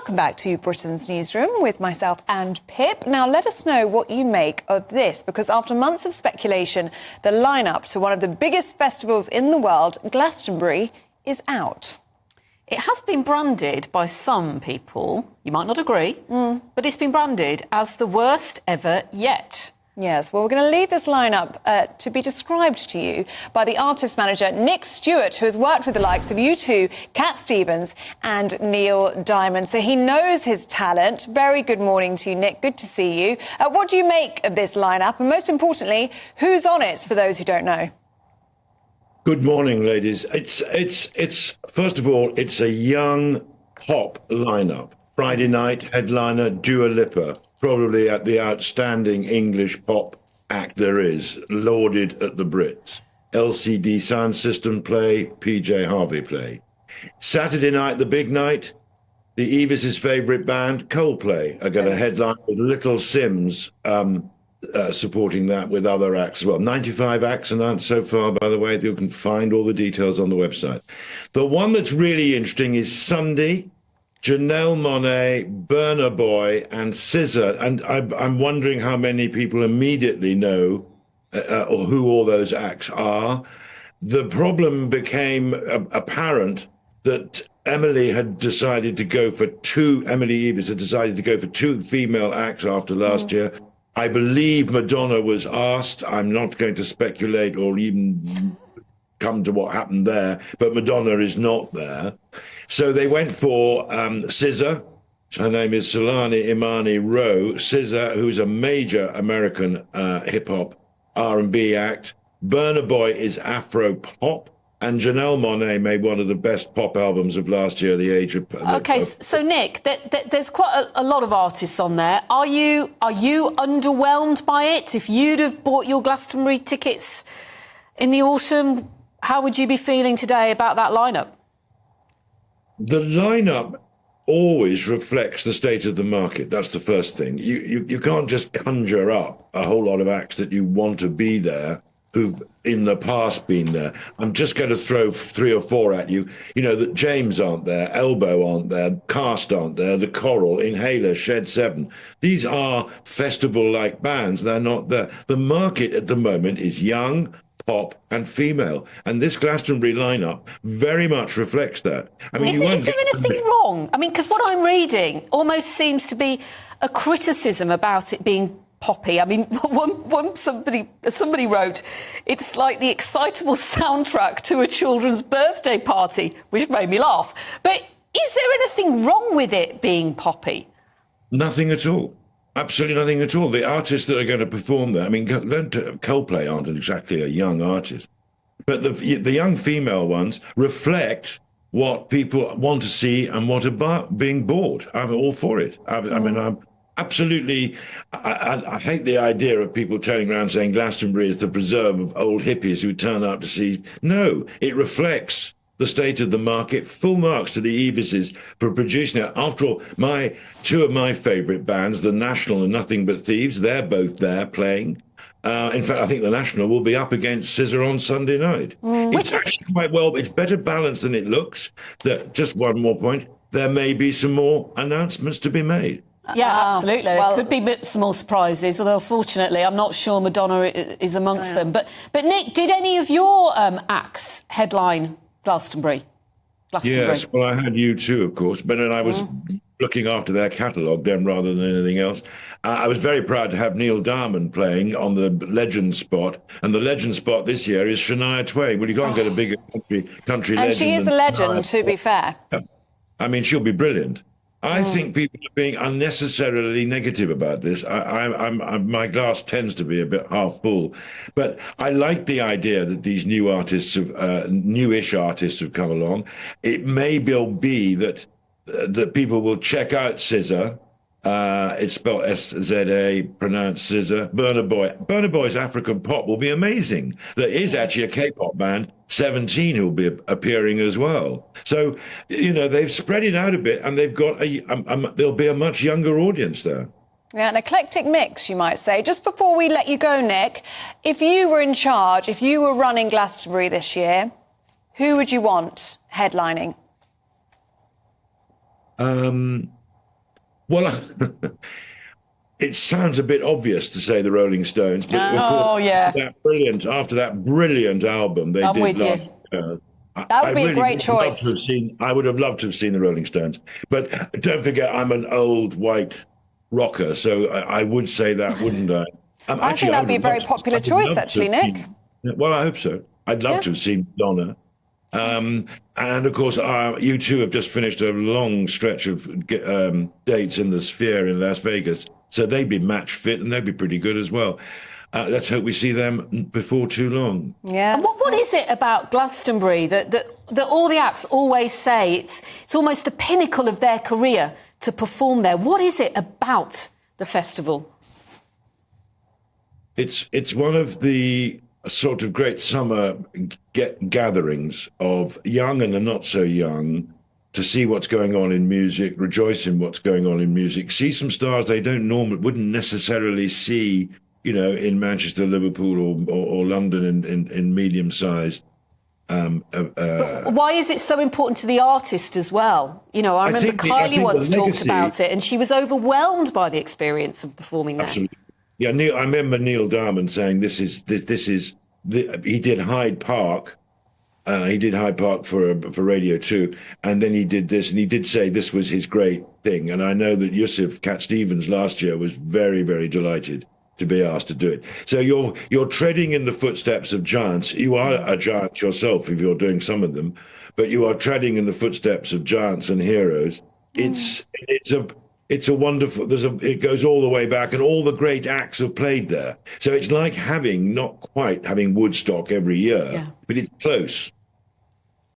welcome back to Britain's Newsroom with myself and Pip. Now, let us know what you make of this, because after months of speculation, the lineup to one of the biggest festivals in the world, Glastonbury, is out. It has been branded by some people, you might not agree, but it's been branded as the worst ever yet. Yes, well, we're going to leave this lineup to be described to you by the artist manager, Nick Stewart, who has worked with the likes of U2, Cat Stevens and Neil Diamond. So he knows his talent. Very good morning to you, Nick. Good to see you. What do you make of this lineup? And most importantly, who's on it, for those who don't know? Good morning, ladies. It's first of all, it's a young pop lineup. Friday night headliner Dua Lipa, probably at the outstanding English pop act there is, lauded at the Brits. LCD Sound System play, PJ Harvey play. Saturday night, the big night, the Evis' favourite band, Coldplay, are going to headline with Little Sims supporting that with other acts as well. 95 acts announced so far, by the way. You can find all the details on the website. The one that's really interesting is Sunday. Janelle Monáe, Burna Boy and SZA. And I'm wondering how many people immediately know or who all those acts are. The problem became apparent that Emily Evis had decided to go for two female acts after last year. I believe Madonna was asked. I'm not going to speculate or even come to what happened there, but Madonna is not there. So they went for SZA. Her name is Solani Imani Rowe. SZA, who's a major American hip-hop R&B act. Burna Boy is Afro-pop. And Janelle Monáe made one of the best pop albums of last year, The Age of... OK, so Nick, there's quite a lot of artists on there. Are you underwhelmed by it? If you'd have bought your Glastonbury tickets in the autumn, how would you be feeling today about that lineup? The lineup always reflects the state of the market. That's the first thing. You can't just conjure up a whole lot of acts that you want to be there who've in the past been there. I'm just going to throw 3 or 4 at you. You know, that James aren't there, Elbow aren't there, Cast aren't there, The Coral, Inhaler, Shed 7. These are festival-like bands. They're not there. The market at the moment is young, pop and female, and this Glastonbury lineup very much reflects that. I mean, is there anything wrong? I mean, because what I'm reading almost seems to be a criticism about it being poppy. I mean, somebody wrote, it's like the excitable soundtrack to a children's birthday party, which made me laugh. But is there anything wrong with it being poppy? Nothing at all. Absolutely nothing at all. The artists that are going to perform there, I mean, Coldplay aren't exactly a young artist, but the young female ones reflect what people want to see and what are being bought. I'm all for it. I mean, I'm absolutely... I hate the idea of people turning around saying Glastonbury is the preserve of old hippies who turn out to see... No, it reflects the state of the market. Full marks to the Evises for producing it. After all, two of my favourite bands, The National and Nothing But Thieves, they're both there playing. In fact, I think The National will be up against SZA on Sunday night. It's actually quite well, it's better balanced than it looks. Just one more point, there may be some more announcements to be made. Yeah, absolutely. There could be some more surprises, although fortunately I'm not sure Madonna is amongst them. But Nick, did any of your acts headline Glastonbury? Yes, well, I had U2, of course, but then I was looking after their catalogue then rather than anything else. I was very proud to have Neil Diamond playing on the legend spot, and the legend spot this year is Shania Twain. Well, you can't get a bigger country legend. And she is a legend, to be fair. I mean, she'll be brilliant. I think people are being unnecessarily negative about this. My glass tends to be a bit half full, but I like the idea that these new artists, newish artists, have come along. It may well be that people will check out SZA. It's spelled S-Z-A, pronounced SZA. Burna Boy's African pop will be amazing. There is actually a K-pop band, 17, who will be appearing as well. So, you know, they've spread it out a bit, and they've got there'll be a much younger audience there. Yeah, an eclectic mix, you might say. Just before we let you go, Nick, if you were in charge, if you were running Glastonbury this year, who would you want headlining? Well, it sounds a bit obvious to say the Rolling Stones, but of course, yeah. after that brilliant album they I'm did with you. last year, That would be a great would have loved choice. to have I would have loved to have seen the Rolling Stones. But don't forget, I'm an old white rocker, so I would say that, wouldn't I? I think that'd be a very popular choice, actually, Nick. Well, I hope so. I'd love to have seen Donna. And of course, you two have just finished a long stretch of dates in the Sphere in Las Vegas. So they'd be match fit and they'd be pretty good as well. Let's hope we see them before too long. Yeah. And what is it about Glastonbury that all the acts always say it's almost the pinnacle of their career to perform there? What is it about the festival? It's one of the sort of great summer gatherings of young and the not so young to see what's going on in music, rejoice in what's going on in music, see some stars they wouldn't necessarily see, in Manchester, Liverpool, or London in medium-sized. Why is it so important to the artist as well? I remember Kylie once talked about it, and she was overwhelmed by the experience of performing there. Absolutely. Yeah, I remember Neil Diamond saying he did Hyde Park. He did Hyde Park for Radio 2, and then he did this, and he did say this was his great thing. And I know that Yusuf Cat Stevens last year was very, very delighted to be asked to do it. So you're treading in the footsteps of giants. You are a giant yourself if you're doing some of them, but you are treading in the footsteps of giants and heroes. It's a wonderful. It goes all the way back, and all the great acts have played there. So it's like not quite having Woodstock every year, but it's close.